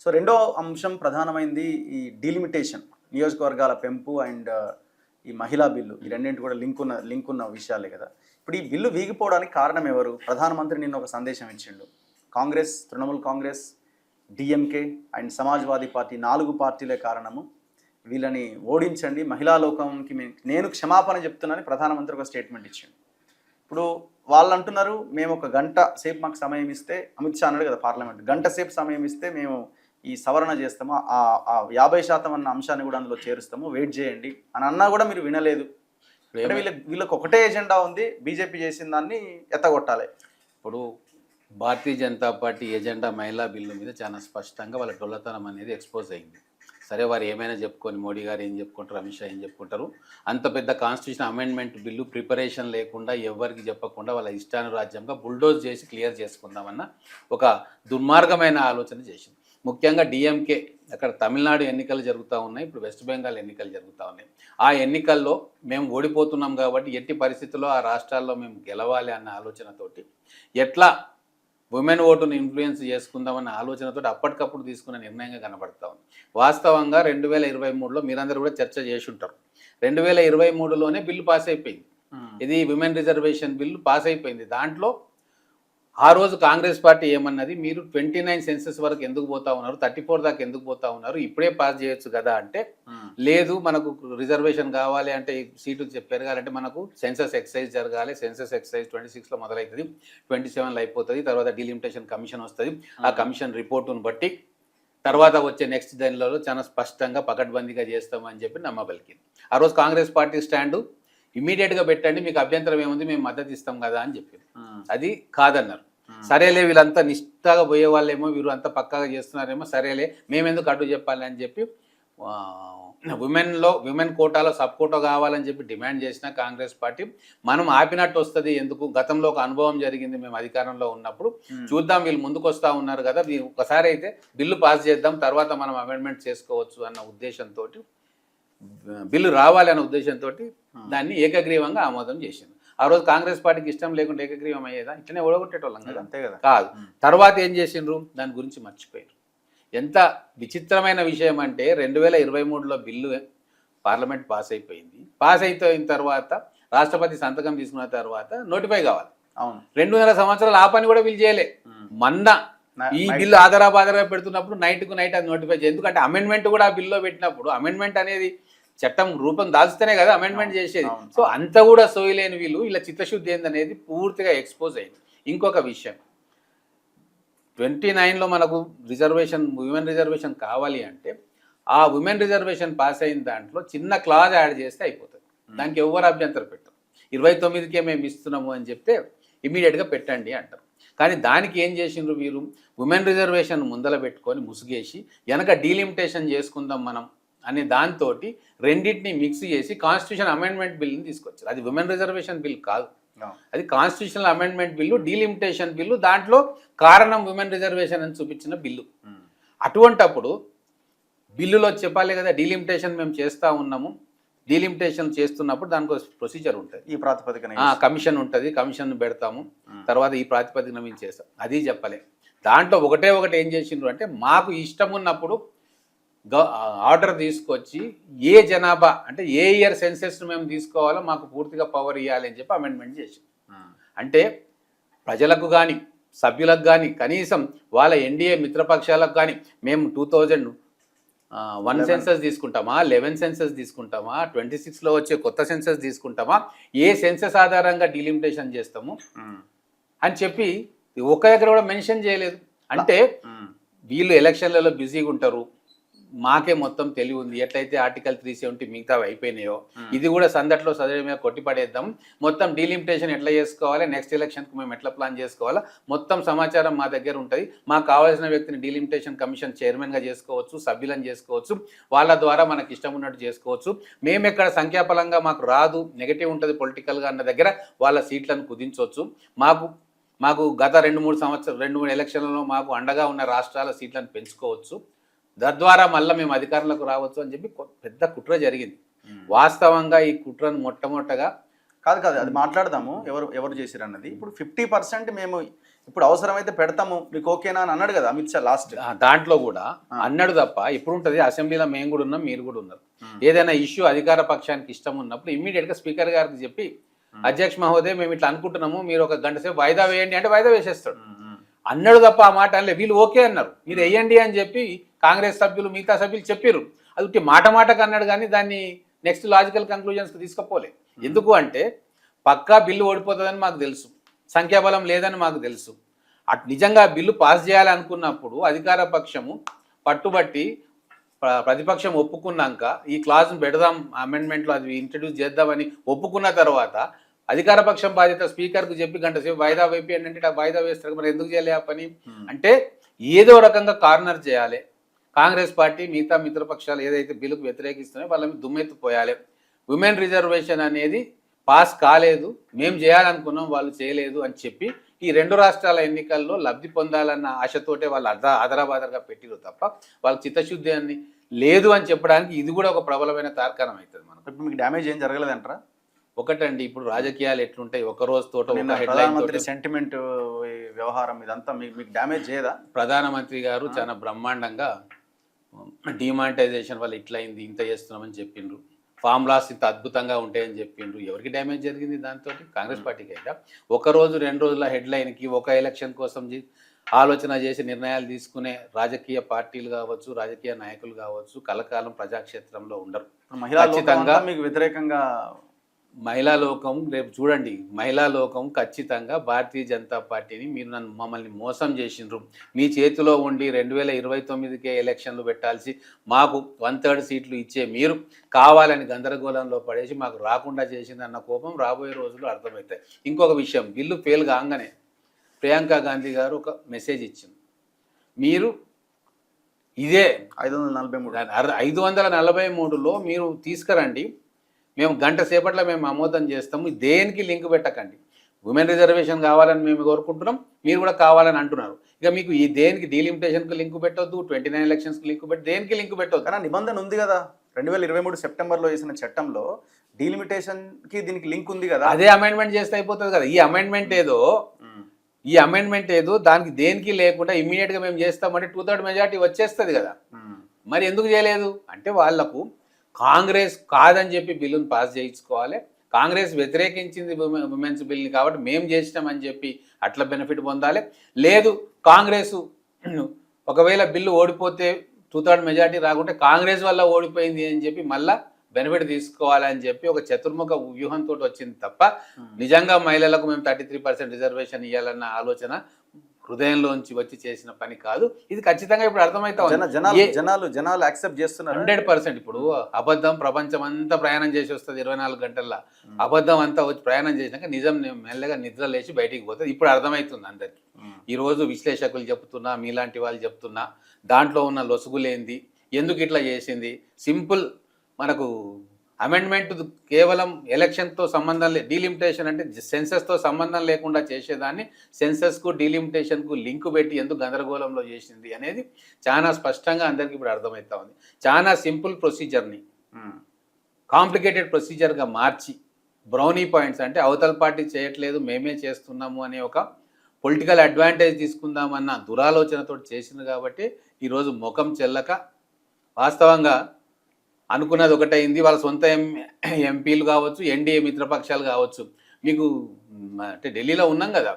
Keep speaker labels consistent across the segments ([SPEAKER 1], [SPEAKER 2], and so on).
[SPEAKER 1] So రెండో అంశం ప్రధానమైంది ఈ డీలిమిటేషన్, నియోజకవర్గాల పెంపు అండ్ ఈ మహిళా బిల్లు. ఈ రెండింటి కూడా లింక్ ఉన్న విషయాలే కదా. ఇప్పుడు ఈ బిల్లు వీగిపోవడానికి కారణం ఎవరు? ప్రధానమంత్రి నిన్న ఒక సందేశం ఇచ్చిండు. Congress, Trinamool Congress, DMK and Samajwadi party 4 పార్టీలే కారణము. వీళ్ళని ఓడించండి, మహిళా లోకంకి నేను క్షమాపణ చెప్తున్నానని ప్రధానమంత్రి ఒక స్టేట్మెంట్ ఇచ్చిండు. ఇప్పుడు వాళ్ళు అంటున్నారు, మేము ఒక గంట సేపు మాకు సమయం ఇస్తే, అమిత్ షా అన్నాడు కదా పార్లమెంట్, గంట సేపు సమయం ఇస్తే మేము ఈ సవరణ చేస్తాము, ఆ 50% అన్న అంశాన్ని కూడా అందులో చేరుస్తాము, వెయిట్ చేయండి అని అన్నా కూడా మీరు వినలేదు. అంటే వీళ్ళకి ఒకటే ఎజెండా ఉంది, బీజేపీ చేసిన దాన్ని ఎత్తగొట్టాలి.
[SPEAKER 2] ఇప్పుడు భారతీయ జనతా పార్టీ ఎజెండా మహిళా బిల్లు మీద చాలా స్పష్టంగా వాళ్ళ డొల్లతనం అనేది ఎక్స్పోజ్ అయింది. సరే, వారు ఏమైనా చెప్పుకొని, మోడీ గారు ఏం చెప్పుకుంటారు, అమిత్ షా ఏం చెప్పుకుంటారు, అంత పెద్ద కాన్స్టిట్యూషన్ అమెండ్మెంట్ బిల్లు ప్రిపరేషన్ లేకుండా ఎవరికి చెప్పకుండా వాళ్ళ ఇష్టానురాజ్యంగా బుల్డోజ్ చేసి క్లియర్ చేసుకుందామన్న ఒక దుర్మార్గమైన ఆలోచన చేసింది. ముఖ్యంగా డిఎంకే, అక్కడ తమిళనాడు ఎన్నికలు జరుగుతూ ఉన్నాయి, ఇప్పుడు వెస్ట్ బెంగాల్ ఎన్నికలు జరుగుతూ ఉన్నాయి. ఆ ఎన్నికల్లో మేము ఓడిపోతున్నాం కాబట్టి ఎట్టి పరిస్థితుల్లో ఆ రాష్ట్రాల్లో మేము గెలవాలి అన్న ఆలోచనతోటి, ఎట్లా ఉమెన్ ఓటును ఇన్ఫ్లుయెన్స్ చేసుకుందామన్న ఆలోచనతో అప్పటికప్పుడు తీసుకున్న నిర్ణయంగా కనబడతా ఉంది. వాస్తవంగా 2023లో మీరందరూ కూడా చర్చ చేసి ఉంటారు. 2023లోనే బిల్లు పాస్ అయిపోయింది. ఇది విమెన్ రిజర్వేషన్ బిల్లు పాస్ అయిపోయింది. దాంట్లో ఆ రోజు కాంగ్రెస్ పార్టీ ఏమన్నది, మీరు 29 సెన్సెస్ వరకు ఎందుకు పోతా ఉన్నారు, 34 దాకా ఎందుకు పోతా ఉన్నారు, ఇప్పుడే పాస్ చేయొచ్చు కదా అంటే, లేదు మనకు రిజర్వేషన్ కావాలి అంటే, సీటు పెరగాలంటే మనకు సెన్సస్ ఎక్సైజ్ జరగాలి, సెన్సస్ ఎక్సైజ్ 26లో మొదలవుతుంది, 27లో అయిపోతుంది, తర్వాత డీలిమిటేషన్ కమిషన్ వస్తుంది, ఆ కమిషన్ రిపోర్టును బట్టి తర్వాత వచ్చే నెక్స్ట్ దానిలో చాలా స్పష్టంగా పకడ్బందీగా చేస్తామని చెప్పి నమ్మబలికింది. ఆ రోజు కాంగ్రెస్ పార్టీ స్టాండు ఇమీడియట్గా పెట్టండి, మీకు అభ్యంతరం ఏముంది, మేము మద్దతు ఇస్తాం కదా అని చెప్పింది. అది కాదన్నారు. సరేలే, వీళ్ళంతా నిష్ఠగా పోయే వాళ్ళేమో, వీరు అంతా పక్కాగా చేస్తున్నారేమో, సరేలే మేమెందుకు అడ్డు చెప్పాలి అని చెప్పి విమెన్ కోటాలో సబ్ కోటా కావాలని చెప్పి డిమాండ్ చేసిన కాంగ్రెస్ పార్టీ, మనం ఆపినట్టు వస్తుంది ఎందుకు, గతంలో ఒక అనుభవం జరిగింది మేము అధికారంలో ఉన్నప్పుడు, చూద్దాం వీళ్ళు ముందుకు వస్తూ ఉన్నారు కదా, ఒకసారి అయితే బిల్లు పాస్ చేద్దాం, తర్వాత మనం అమెండ్మెంట్ చేసుకోవచ్చు అన్న ఉద్దేశంతో, బిల్లు రావాలి అన్న ఉద్దేశంతో దాన్ని ఏకగ్రీవంగా ఆమోదం చేసింది. ఆ రోజు కాంగ్రెస్ పార్టీకి ఇష్టం లేకుండా ఏకగ్రీవం అయ్యేదా? ఇట్లనే ఓడగొట్టేటోళ్ళం కదా, అంతే కదా. కాదు, తర్వాత ఏం చేసిండ్రు, దాని గురించి మర్చిపోయారు. ఎంత విచిత్రమైన విషయం అంటే, 2023లో బిల్లు పార్లమెంట్ పాస్ అయిపోయింది. పాస్ అయిపోయిన తర్వాత రాష్ట్రపతి సంతకం తీసుకున్న తర్వాత నోటిఫై కావాలి. అవును, 2.5 సంవత్సరాలు ఆ పని కూడా వీళ్ళు చేయలే. మొన్న ఈ బిల్లు ఆధారాబాధారా పెడుతున్నప్పుడు నైట్కు నైట్ అది నోటిఫై చేయాలి. ఎందుకంటే అమెండ్మెంట్ కూడా ఆ బిల్లో పెట్టినప్పుడు, అమెండ్మెంట్ అనేది చట్టం రూపం దాల్స్తేనే కదా అమెండ్మెంట్ చేసేది. సో అంత కూడా సోయలేని వీళ్ళు, ఇలా చిత్తశుద్ధి ఏందనేది పూర్తిగా ఎక్స్పోజ్ అయింది. ఇంకొక విషయం, 29లో మనకు రిజర్వేషన్, ఉమెన్ రిజర్వేషన్ కావాలి అంటే, ఆ ఉమెన్ రిజర్వేషన్ పాస్ అయిన దాంట్లో చిన్న క్లాజ్ యాడ్ చేస్తే అయిపోతుంది. దానికి ఎవరు అభ్యంతరం పెట్టరు. 29కే మేము ఇస్తున్నాము అని చెప్తే ఇమీడియట్గా పెట్టండి అంటారు. కానీ దానికి ఏం చేసిండ్రు వీరు, ఉమెన్ రిజర్వేషన్ ముందల పెట్టుకొని ముసుగేసి వెనక డీలిమిటేషన్ చేసుకుందాం మనం అనే దాంతో రెండింటిని మిక్స్ చేసి కాన్స్టిట్యూషన్ అమెండ్మెంట్ బిల్లుని తీసుకొచ్చారు. అది ఉమెన్ రిజర్వేషన్ బిల్ కాదు, అది constitutional amendment bill, delimitation bill. దాంట్లో కారణం ఉమెన్ రిజర్వేషన్ అని చూపించిన బిల్లు. అటువంటప్పుడు బిల్లులో చెప్పాలి కదా, డీలిమిటేషన్ మేము చేస్తూ ఉన్నాము, డీలిమిటేషన్ చేస్తున్నప్పుడు దానికి ప్రొసీజర్ ఉంటుంది, ఈ ప్రాతిపదికన కమిషన్ ఉంటుంది, కమిషన్ పెడతాము, తర్వాత ఈ ప్రాతిపదికన మేము చేస్తాం, అది చెప్పలే. దాంట్లో ఒకటే ఏం చేసిండ్రు అంటే, మాకు ఇష్టం ఉన్నప్పుడు ఆర్డర్ తీసుకొచ్చి ఏ జనాభా అంటే ఏ ఇయర్ సెన్సెస్ను మేము తీసుకోవాలో మాకు పూర్తిగా పవర్ ఇవ్వాలి అని చెప్పి అమెండ్మెంట్ చేసి, అంటే ప్రజలకు కానీ సభ్యులకు కానీ కనీసం వాళ్ళ ఎన్డీఏ మిత్రపక్షాలకు కానీ మేము 2001 సెన్సెస్ తీసుకుంటామా, 11 సెన్సెస్ తీసుకుంటామా, 26లో వచ్చే కొత్త సెన్సెస్ తీసుకుంటామా, ఏ సెన్సెస్ ఆధారంగా డీలిమిటేషన్ చేస్తాము అని చెప్పి ఒక దగ్గర కూడా మెన్షన్ చేయలేదు. అంటే వీళ్ళు ఎలక్షన్లలో బిజీగా ఉంటారు, మాకే మొత్తం తెలివి ఉంది, ఎట్లయితే ఆర్టికల్ 370 మిగతా అయిపోయినాయో ఇది కూడా సందట్లో సదరి మీద కొట్టిపడేద్దాం, మొత్తం డీలిమిటేషన్ ఎట్లా చేసుకోవాలి, నెక్స్ట్ ఎలక్షన్కి మేము ఎట్లా ప్లాన్ చేసుకోవాలా మొత్తం సమాచారం మా దగ్గర ఉంటుంది, మాకు కావాల్సిన వ్యక్తిని డీలిమిటేషన్ కమిషన్ చైర్మన్గా చేసుకోవచ్చు, సభ్యులను చేసుకోవచ్చు, వాళ్ళ ద్వారా మనకి ఇష్టం ఉన్నట్టు చేసుకోవచ్చు, మేము ఎక్కడ సంఖ్యాపరంగా మాకు రాదు, నెగటివ్ ఉంటుంది పొలిటికల్గా అన్న దగ్గర వాళ్ళ సీట్లను కుదించవచ్చు, మాకు గత 2-3 ఎలక్షన్లలో మాకు అండగా ఉన్న రాష్ట్రాల సీట్లను పెంచుకోవచ్చు, తద్వారా మళ్ళీ మేము అధికారంలోకి రావచ్చు అని చెప్పి పెద్ద కుట్ర జరిగింది. వాస్తవంగా ఈ కుట్రను మొట్టమొదటగా
[SPEAKER 1] కాదు కాదు అది మాట్లాడదాము ఎవరు ఎవరు చేసిరు అన్నది. ఇప్పుడు 50% మేము ఇప్పుడు అవసరమైతే పెడతాము మీకు ఓకేనా అని అన్నాడు కదా అమిత్ షా లాస్ట్.
[SPEAKER 2] దాంట్లో కూడా అన్నాడు తప్ప ఎప్పుడు ఉంటుంది, అసెంబ్లీలో మేము కూడా ఉన్నాం మీరు కూడా ఉన్నారు. ఏదైనా ఇష్యూ అధికార పక్షానికి ఇష్టం ఉన్నప్పుడు ఇమ్మీడియట్ గా స్పీకర్ గారికి చెప్పి అధ్యక్ష మహోదయ మేము ఇట్లా అనుకుంటున్నాము, మీరు ఒక గంట సేపు వాయిదా వేయండి అంటే వాయిదా వేసేస్తాడు. అన్నాడు తప్ప ఆ మాట అనలే. వీళ్ళు ఓకే అన్నారు, మీరు వేయండి అని చెప్పి కాంగ్రెస్ సభ్యులు మిగతా సభ్యులు చెప్పారు. అది ఉట్టి మాటకు అన్నాడు కానీ దాన్ని నెక్స్ట్ లాజికల్ కంక్లూజన్స్కి తీసుకుపోలే. ఎందుకు అంటే పక్కా బిల్లు ఓడిపోతుందని మాకు తెలుసు, సంఖ్యాబలం లేదని మాకు తెలుసు. నిజంగా బిల్లు పాస్ చేయాలనుకున్నప్పుడు అధికార పక్షము పట్టుబట్టి ప్రతిపక్షం ఒప్పుకున్నాక ఈ క్లాజ్ను పెడదాం అమెండ్మెంట్లో అది ఇంట్రడ్యూస్ చేద్దామని ఒప్పుకున్న తర్వాత అధికార పక్షం బాధ్యత స్పీకర్కు చెప్పి గంట సేపు వాయిదా వేపియండి అంటే వాయిదా వేస్తారు. మరి ఎందుకు చేయలే ఆ పని? అంటే ఏదో రకంగా కార్నర్ చేయాలి. కాంగ్రెస్ పార్టీ మిగతా మిత్రపక్షాలు ఏదైతే బిల్లుకు వ్యతిరేకిస్తున్నాయో వాళ్ళ మీద దుమ్మెత్తిపోయాలి. విమెన్ రిజర్వేషన్ అనేది పాస్ కాలేదు, మేము చేయాలనుకున్నాం వాళ్ళు చేయలేదు అని చెప్పి ఈ 2 రాష్ట్రాల ఎన్నికల్లో లబ్ధి పొందాలన్న ఆశతోటే వాళ్ళు అదరాబాదరగా పెట్టిరు తప్ప వాళ్ళకి చిత్తశుద్ధి అని లేదు అని చెప్పడానికి ఇది కూడా ఒక ప్రబలమైన తార్కాణం అవుతుంది. మనకు
[SPEAKER 1] ఇప్పుడు మీకు డ్యామేజ్ ఏం జరగలేదంటారా?
[SPEAKER 2] ఒకటండి, ఇప్పుడు రాజకీయాలు ఎట్లుంటాయి, ఒక రోజు తోట
[SPEAKER 1] ప్రధానమంత్రి సెంటిమెంట్ వ్యవహారం ఇదంతా మీకు డ్యామేజ్ చేయదా?
[SPEAKER 2] ప్రధానమంత్రి గారు చాలా బ్రహ్మాండంగా డిమానిటైజేషన్ వల్ల ఇట్లయింది ఇంత చేస్తున్నామని చెప్పిండ్రు, ఫార్ములాస్ ఇంత అద్భుతంగా ఉంటాయని చెప్పిండ్రు. ఎవరికి డ్యామేజ్ జరిగింది దాంతో? కాంగ్రెస్ పార్టీకి అయితే 1 రోజు 2 రోజుల హెడ్లైన్కి ఒక ఎలక్షన్ కోసం ఆలోచన చేసి నిర్ణయాలు తీసుకునే రాజకీయ పార్టీలు కావచ్చు, రాజకీయ నాయకులు కావచ్చు కలకాలం ప్రజాక్షేత్రంలో ఉండరు.
[SPEAKER 1] ఖచ్చితంగా మీకు వ్యతిరేకంగా
[SPEAKER 2] మహిళా లోకం రేపు చూడండి, మహిళా లోకం ఖచ్చితంగా భారతీయ జనతా పార్టీని మీరు మమ్మల్ని మోసం చేసిండ్రు, మీ చేతిలో ఉండి 2029కే ఎలక్షన్లు పెట్టాల్సి మాకు 1/3 సీట్లు ఇచ్చే మీరు కావాలని గందరగోళంలో పడేసి మాకు రాకుండా చేసిందన్న కోపం రాబోయే రోజుల్లో అర్థమవుతాయి. ఇంకొక విషయం, బిల్లు ఫెయిల్ కాగానే ప్రియాంక గాంధీ గారు ఒక మెసేజ్ ఇచ్చింది, మీరు ఇదే 543లో మీరు తీసుకురండి, మేము గంట సేపట్లో మేము ఆమోదం చేస్తాము, దేనికి లింక్ పెట్టకండి. ఉమెన్ రిజర్వేషన్ కావాలని మేము కోరుకుంటున్నాం, మీరు కూడా కావాలని అంటున్నారు. ఇక మీకు ఈ దేనికి డీలిమిటేషన్కి లింక్ పెట్టొద్దు, 29 ఎలక్షన్స్కి లింక్ పెట్టి దేనికి లింక్ పెట్టొద్దు.
[SPEAKER 1] కానీ నిబంధన ఉంది కదా 2023 సెప్టెంబర్లో వేసిన చట్టంలో డీలిమిటేషన్కి దీనికి లింక్ ఉంది కదా.
[SPEAKER 2] అదే అమెండ్మెంట్ చేస్తే అయిపోతుంది కదా. ఈ అమెండ్మెంట్ ఏదో దానికి దేనికి లేకుండా ఇమ్మీడియట్గా మేము చేస్తామంటే 2/3 మెజార్టీ వచ్చేస్తుంది కదా. మరి ఎందుకు చేయలేదు అంటే వాళ్లకు కాంగ్రెస్ కాదని చెప్పి బిల్లును పాస్ చేయించుకోవాలి, కాంగ్రెస్ వ్యతిరేకించింది ఉమెన్స్ బిల్ని కాబట్టి మేము చేసినామని చెప్పి అట్లా బెనిఫిట్ పొందాలి. లేదు కాంగ్రెస్ ఒకవేళ బిల్లు ఓడిపోతే 2/3 మెజార్టీ రాకుంటే కాంగ్రెస్ వల్ల ఓడిపోయింది అని చెప్పి మళ్ళా బెనిఫిట్ తీసుకోవాలని చెప్పి ఒక చతుర్ముఖ వ్యూహంతో వచ్చింది తప్ప నిజంగా మహిళలకు మేము 33% రిజర్వేషన్ ఇవ్వాలన్న ఆలోచన హృదయంలోంచి వచ్చి చేసిన పని కాదు. ఇది ఖచ్చితంగా ఇప్పుడు అర్థమవుతా
[SPEAKER 1] జనాలు యాక్సెప్ట్ చేస్తున్నారు
[SPEAKER 2] 100%. ఇప్పుడు అబద్ధం ప్రపంచం అంతా ప్రయాణం చేసి వస్తుంది 24 గంటల్లో, అబద్ధం అంతా వచ్చి ప్రయాణం చేసినాక నిజం మెల్లగా నిద్ర లేచి బయటికి పోతుంది. ఇప్పుడు అర్థమవుతుంది అందరికి. ఈరోజు విశ్లేషకులు చెప్తున్నా, మీలాంటి వాళ్ళు చెప్తున్నా దాంట్లో ఉన్న లొసుగులేంది, ఎందుకు ఇట్లా చేసింది. సింపుల్, మనకు అమెండ్మెంట్ కేవలం ఎలక్షన్తో సంబంధం డీలిమిటేషన్ అంటే సెన్సస్తో సంబంధం లేకుండా చేసేదాన్ని సెన్సస్కు డీలిమిటేషన్కు లింకు పెట్టి ఎందుకు గందరగోళంలో చేసింది అనేది చాలా స్పష్టంగా అందరికీ ఇప్పుడు అర్థమవుతా ఉంది. చాలా సింపుల్ ప్రొసీజర్ని కాంప్లికేటెడ్ ప్రొసీజర్గా మార్చి బ్రౌనీ పాయింట్స్ అంటే అవతల పార్టీ చేయట్లేదు మేమే చేస్తున్నాము అనే ఒక పొలిటికల్ అడ్వాంటేజ్ తీసుకుందామన్న దురాలోచనతో చేసింది కాబట్టి ఈరోజు ముఖం చెల్లక వాస్తవంగా అనుకున్నది ఒకటైంది. వాళ్ళ సొంత ఎంపీలు కావచ్చు, ఎన్డీఏ మిత్రపక్షాలు కావచ్చు, మీకు అంటే ఢిల్లీలో ఉన్నాం కదా,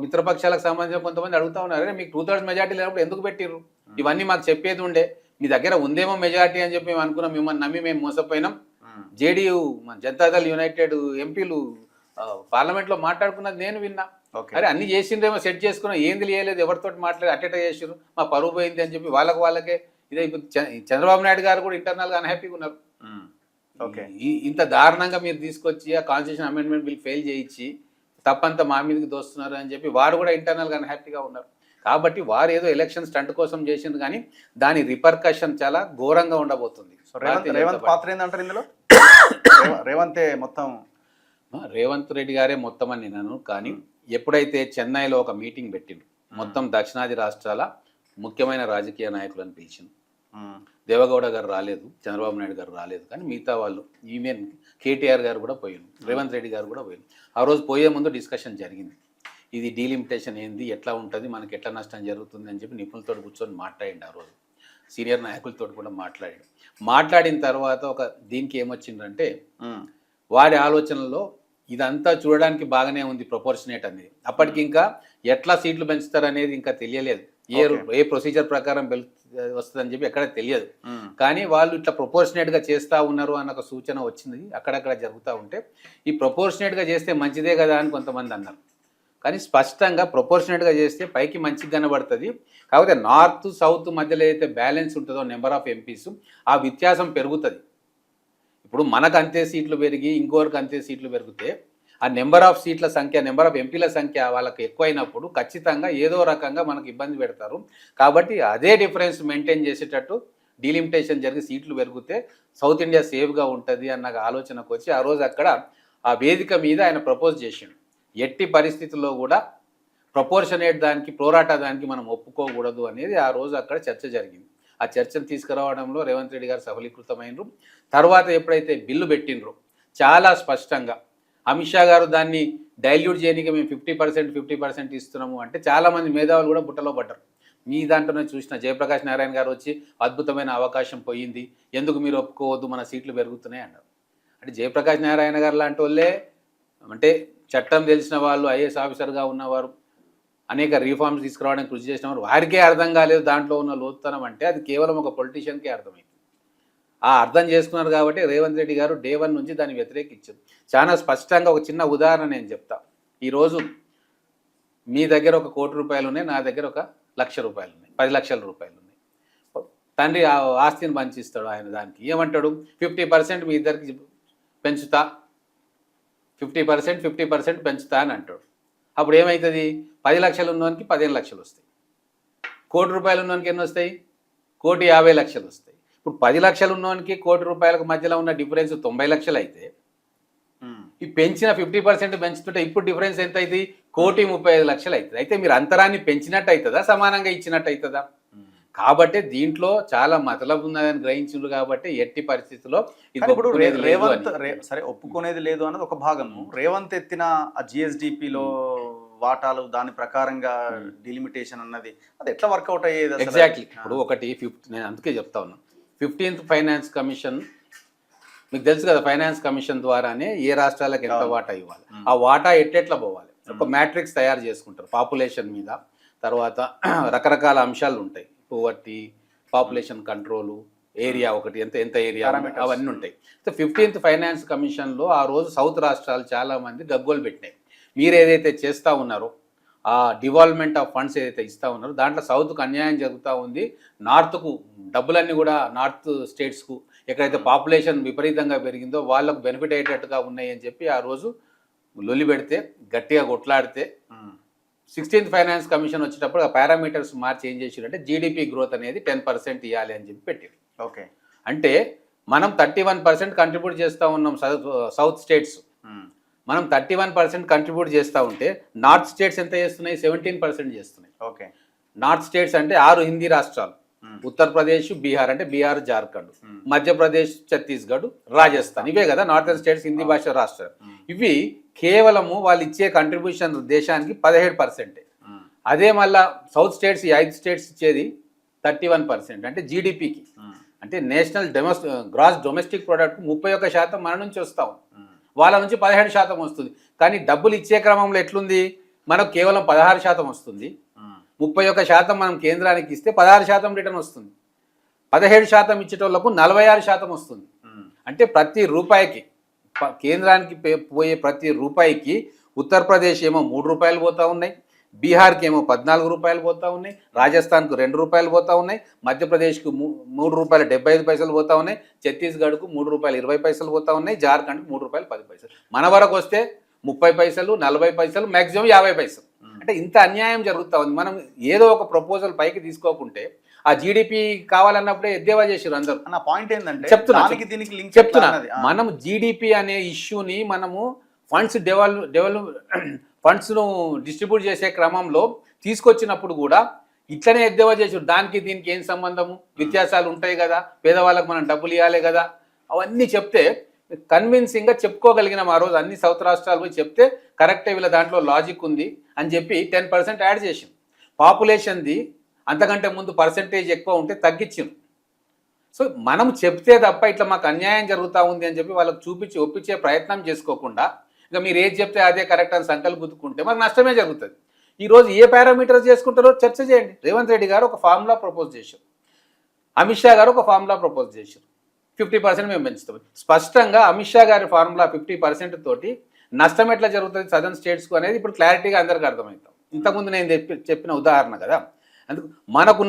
[SPEAKER 2] మిత్రపక్షాలకు సంబంధించిన కొంతమంది అడుగుతా ఉన్నారు, మీకు 2/3 మెజార్టీ లేనప్పుడు ఎందుకు పెట్టిర్రు, ఇవన్నీ మాకు చెప్పేది ఉండే, మీ దగ్గర ఉందేమో మెజార్టీ అని చెప్పి మేము అనుకున్నాం, మిమ్మల్ని నమ్మి మేము మోసపోయినాం. జేడీయూ జనతాదళ్ యునైటెడ్ ఎంపీలు పార్లమెంట్లో మాట్లాడుకున్నది నేను విన్నా. అరే అన్ని చేసిండ్రేమో సెట్ చేసుకున్నాం, ఏంది చేయలేదు, ఎవరితో మాట్లాడి అట్టేట చేసిర్రు, మా పరువు పోయింది అని చెప్పి వాళ్ళకే ఇదే. చంద్రబాబు నాయుడు గారు కూడా ఇంటర్నల్గా అన్హ్యాపీగా ఉన్నారు. ఇంత దారుణంగా మీరు తీసుకొచ్చి ఆ కాన్స్టిట్యూషన్ అమెండ్మెంట్ బిల్ ఫెయిల్ చేయించి తప్పంతా మా మీదకి దోస్తున్నారు అని చెప్పి వారు కూడా ఇంటర్నల్గా అన్హ్యాపీగా ఉన్నారు. కాబట్టి వారు ఏదో ఎలక్షన్ స్టంట్ కోసం చేసింది కానీ దాని రిపర్కషన్ చాలా ఘోరంగా ఉండబోతుంది.
[SPEAKER 1] రేవంత్ పాత్ర ఏంటంటారు ఇందులో?
[SPEAKER 2] రేవంత్ రెడ్డి గారే మొత్తం అని నేను, కానీ ఎప్పుడైతే చెన్నైలో ఒక మీటింగ్ పెట్టిండ్రు, మొత్తం దక్షిణాది రాష్ట్రాల ముఖ్యమైన రాజకీయ నాయకులను పిలిచింది, దేవగౌడ గారు రాలేదు, చంద్రబాబు నాయుడు గారు రాలేదు, కానీ మిగతా వాళ్ళు ఈవెన్ కేటీఆర్ గారు కూడా పోయారు, రేవంత్ రెడ్డి గారు కూడా పోయారు. ఆ రోజు పోయే ముందు డిస్కషన్ జరిగింది, ఇది డీలిమిటేషన్ ఏంది, ఎట్లా ఉంటుంది, మనకి ఎట్లా నష్టం జరుగుతుంది అని చెప్పి నిపుణులతో కూర్చొని మాట్లాడిండు. ఆ రోజు సీనియర్ నాయకులతో కూడా మాట్లాడాడు. మాట్లాడిన తర్వాత ఒక దీనికి ఏమొచ్చిందంటే వారి ఆలోచనలో ఇదంతా చూడడానికి బాగానే ఉంది ప్రపోర్షనేట్ అనేది. అప్పటికి ఇంకా ఎట్లా సీట్లు పెంచుతారు అనేది ఇంకా తెలియలేదు, ఏ ప్రొసీజర్ ప్రకారం వస్తుందని చెప్పి ఎక్కడ తెలియదు. కానీ వాళ్ళు ఇట్లా ప్రపోర్షనేట్గా చేస్తూ ఉన్నారు అన్న ఒక సూచన వచ్చింది. అక్కడక్కడ జరుగుతూ ఉంటే ఈ ప్రపోర్షనేట్గా చేస్తే మంచిదే కదా అని కొంతమంది అన్నారు. కానీ స్పష్టంగా ప్రపోర్షనేట్గా చేస్తే పైకి మంచిగా కనబడుతుంది. కాకపోతే నార్త్ సౌత్ మధ్యలో అయితే బ్యాలెన్స్ ఉంటుందో నెంబర్ ఆఫ్ ఎంపీస్, ఆ వ్యత్యాసం పెరుగుతుంది. ఇప్పుడు మనకు అంతే సీట్లు పెరిగి ఇంకోరికి అంతే సీట్లు పెరిగితే ఆ నెంబర్ ఆఫ్ సీట్ల సంఖ్య, నెంబర్ ఆఫ్ ఎంపీల సంఖ్య వాళ్ళకి ఎక్కువైనప్పుడు ఖచ్చితంగా ఏదో రకంగా మనకు ఇబ్బంది పెడతారు. కాబట్టి అదే డిఫరెన్స్ మెయింటైన్ చేసేటట్టు డీలిమిటేషన్ జరిగి సీట్లు పెరిగితే సౌత్ ఇండియా సేఫ్గా ఉంటుంది అన్న ఆలోచనకు వచ్చి ఆ రోజు అక్కడ ఆ వేదిక మీద ఆయన ప్రపోజ్ చేసిండు, ఎట్టి పరిస్థితుల్లో కూడా ప్రపోర్షనేట్ దానికి, ప్రోరాటా దానికి మనం ఒప్పుకోకూడదు అనేది ఆ రోజు అక్కడ చర్చ జరిగింది. ఆ చర్చను తీసుకురావడంలో రేవంత్ రెడ్డి గారు సఫలీకృతమైనరు. తర్వాత ఎప్పుడైతే బిల్లు పెట్టినరో చాలా స్పష్టంగా అమిత్ షా గారు దాన్ని డైల్యూట్ చేయడానికి మేము 50% ఇస్తున్నాము అంటే చాలామంది మేధావులు కూడా బుట్టలో పడ్డారు. మీ దాంట్లోనే చూసిన జయప్రకాష్ నారాయణ గారు వచ్చి అద్భుతమైన అవకాశం పోయింది, ఎందుకు మీరు ఒప్పుకోవద్దు, మన సీట్లు పెరుగుతున్నాయి అన్నారు. అంటే జయప్రకాష్ నారాయణ గారు లాంటి వాళ్ళే, అంటే చట్టం తెలిసిన వాళ్ళు, ఐఏఎస్ ఆఫీసర్గా ఉన్నవారు, అనేక రిఫార్మ్స్ తీసుకురావడానికి కృషి చేసిన వారు, వారికే అర్థం కాలేదు దాంట్లో ఉన్న లోతుతనం అంటే అది కేవలం ఒక పొలిటీషియన్కే అర్థమైంది. ఆ అర్థం చేసుకున్నారు కాబట్టి రేవంత్ రెడ్డి గారు డే 1 నుంచి దాన్ని వ్యతిరేకించారు. చాలా స్పష్టంగా ఒక చిన్న ఉదాహరణ నేను చెప్తా. ఈరోజు మీ దగ్గర ఒక 1 కోటి రూపాయలు ఉన్నాయి, నా దగ్గర ఒక 1,00,000 రూపాయలు ఉన్నాయి, 10 లక్షల రూపాయలు ఉన్నాయి. తండ్రి ఆ ఆస్తిని పంచిస్తాడు. ఆయన దానికి ఏమంటాడు, 50% మీ ఇద్దరికి పెంచుతా, 50% పెంచుతా అని అంటాడు. అప్పుడు ఏమవుతుంది, 10 లక్షలు ఉన్నవానికి 15 లక్షలు వస్తాయి, 1 కోటి రూపాయలు ఉన్నవానికి ఎన్ని వస్తాయి, 1,50,00,000 వస్తాయి. ఇప్పుడు 10 లక్షలు ఉన్నవానికి 1 కోటి రూపాయలకు మధ్యలో ఉన్న డిఫరెన్స్ 90 లక్షలు అయితే, ఈ పెంచిన 50% పెంచుతుంటే ఇప్పుడు డిఫరెన్స్ ఎంత అయింది, 1,35,00,000 అవుతుంది. అయితే మీరు అంతరాన్ని పెంచినట్టు అవుతుందా, సమానంగా ఇచ్చినట్టు అవుతుందా? కాబట్టి దీంట్లో చాలా మతలబు ఉన్నదని గ్రహించారు. కాబట్టి ఎట్టి పరిస్థితుల్లో
[SPEAKER 1] రేవంత్ సరే ఒప్పుకునేది లేదు అన్నది ఒక భాగము. రేవంత్ ఎత్తిన ఆ జిఎస్డిపిలో వాటాలు దాని ప్రకారంగా డిలిమిటేషన్ అన్నది అది ఎట్లా వర్కౌట్ అయ్యేది?
[SPEAKER 2] ఎగ్జాక్ట్లీ. ఇప్పుడు ఒకటి నేను అందుకే చెప్తా ఉన్నాను, 15th ఫైనాన్స్ కమిషన్ మీకు తెలుసు కదా, ఫైనాన్స్ కమిషన్ ద్వారానే ఏ రాష్ట్రాలకు ఎంత వాటా ఇవ్వాలి, ఆ వాటా ఎట్లా పోవాలి, ఒక మ్యాట్రిక్స్ తయారు చేసుకుంటారు పాపులేషన్ మీద. తర్వాత రకరకాల అంశాలు ఉంటాయి, పోవర్టీ, పాపులేషన్ కంట్రోలు, ఏరియా ఒకటి, ఎంత ఏరియా, అవన్నీ ఉంటాయి. సో 15th ఫైనాన్స్ కమిషన్లో ఆ రోజు సౌత్ రాష్ట్రాలు చాలామంది గగ్గోలు పెట్టినాయి. మీరు ఏదైతే చేస్తూ ఉన్నారో ఆ డివాల్వ్మెంట్ ఆఫ్ ఫండ్స్ ఏదైతే ఇస్తూ ఉన్నారో దాంట్లో సౌత్కు అన్యాయం జరుగుతూ ఉంది, నార్త్కు డబ్బులన్నీ కూడా నార్త్ స్టేట్స్కు ఎక్కడైతే పాపులేషన్ విపరీతంగా పెరిగిందో వాళ్ళకు బెనిఫిట్ అయ్యేటట్టుగా ఉన్నాయి అని చెప్పి ఆ రోజు లొల్లి పెడితే, గట్టిగా కొట్లాడితే 16th ఫైనాన్స్ కమిషన్ వచ్చేటప్పుడు ఆ పారామీటర్స్ మార్చి ఏం చేసిందంటే జీడిపి గ్రోత్ అనేది 10% ఇవ్వాలి అని చెప్పి పెట్టారు. ఓకే, అంటే మనం 31% కంట్రిబ్యూట్ చేస్తూ ఉన్నాం సౌత్ స్టేట్స్, మనం 31% కంట్రిబ్యూట్ చేస్తూ ఉంటే నార్త్ స్టేట్స్ ఎంత చేస్తున్నాయి, 17% చేస్తున్నాయి. ఓకే, నార్త్ స్టేట్స్ అంటే 6 హిందీ రాష్ట్రాలు, ఉత్తరప్రదేశ్, బీహార్ అంటే బీహార్, జార్ఖండ్, మధ్యప్రదేశ్, ఛత్తీస్గఢ్, రాజస్థాన్, ఇవే కదా నార్థన్ స్టేట్స్, హిందీ భాష రాష్ట్రాలు. ఇవి కేవలము వాళ్ళు ఇచ్చే కంట్రిబ్యూషన్ దేశానికి 17%. అదే మళ్ళా సౌత్ స్టేట్స్, ఈ 5 స్టేట్స్ ఇచ్చేది 31%. అంటే జీడిపికి, అంటే నేషనల్ గ్రాస్ డొమెస్టిక్ ప్రోడక్ట్ 31% మన నుంచి వస్తాం, వాళ్ళ నుంచి 17% వస్తుంది. కానీ డబ్బులు ఇచ్చే క్రమంలో ఎట్లుంది, మనకు కేవలం 16% వస్తుంది, 31% మనం కేంద్రానికి ఇస్తే 16% రిటర్న్ వస్తుంది, 17% ఇచ్చేటోళ్లకు 46% వస్తుంది. అంటే ప్రతి రూపాయికి, కేంద్రానికి పోయే ప్రతి రూపాయికి ఉత్తరప్రదేశ్ ఏమో 3 రూపాయలు పోతూ ఉన్నాయి, బీహార్కి ఏమో 14 రూపాయలు పోతూ ఉన్నాయి, రాజస్థాన్కు 2 రూపాయలు పోతూ ఉన్నాయి, మధ్యప్రదేశ్కు 3 రూపాయలు 75 పైసలు పోతూ ఉన్నాయి, ఛత్తీస్గఢ్కు 3 రూపాయలు 20 పైసలు పోతూ ఉన్నాయి, జార్ఖండ్కి 3 రూపాయలు 10 పైసలు, మన వరకు వస్తే 30 పైసలు 40 పైసలు, మ్యాక్సిమం 50 పైసలు. అంటే ఇంత అన్యాయం జరుగుతూ ఉంది. మనం ఏదో ఒక ప్రపోజల్ పైకి తీసుకోకుంటే ఆ జీడిపి కావాలన్నప్పుడే ఎద్దేవా చేసారు అందరూ. నా పాయింట్ ఏంటంటే చెప్తున్నా, మనం జీడిపి అనే ఇష్యూని మనము ఫండ్స్ను డిస్ట్రిబ్యూట్ చేసే క్రమంలో తీసుకొచ్చినప్పుడు కూడా ఇట్లనే ఎద్దేవా చేసారు. దానికి దీనికి ఏం సంబంధము, వ్యత్యాసాలు ఉంటాయి కదా, పేదవాళ్ళకు మనం డబ్బులు ఇవ్వాలి కదా, అవన్నీ చెప్తే కన్విన్సింగ్గా చెప్పుకోగలిగినాం. ఆ రోజు అన్ని సౌత్ రాష్ట్రాలు పోయి చెప్తే కరెక్టే, వీళ్ళ దాంట్లో లాజిక్ ఉంది అని చెప్పి 10% యాడ్ చేసింది. పాపులేషన్ది అంతకంటే ముందు పర్సెంటేజ్ ఎక్కువ ఉంటే తగ్గించింది. సో మనం చెప్తే తప్ప ఇట్లా మాకు అన్యాయం జరుగుతూ ఉంది అని చెప్పి వాళ్ళకి చూపించి ఒప్పించే ప్రయత్నం చేసుకోకుండా ఇక మీరు ఏది చెప్తే అదే కరెక్ట్ అని సంకల్పం గుద్దుకుంటే మాకు నష్టమే జరుగుతుంది. ఈరోజు ఏ పారామీటర్స్ చేసుకుంటారో చర్చ చేయండి. రేవంత్ రెడ్డి గారు ఒక ఫార్ములా ప్రపోజ్ చేశారు, అమిత్ షా గారు ఒక ఫార్ములా ప్రపోజ్ చేశారు, 50% మేము పెంచుతాం. స్పష్టంగా అమిత్ షా గారి ఫార్ములా 50% తోటి నష్టం ఎట్లా జరుగుతుంది సదర్న్ స్టేట్స్కు అనేది ఇప్పుడు క్లారిటీగా అందరికీ అర్థమవుతాం. ఇంతకుముందు నేను చెప్పిన ఉదాహరణ కదా. అందుకు మనకున్న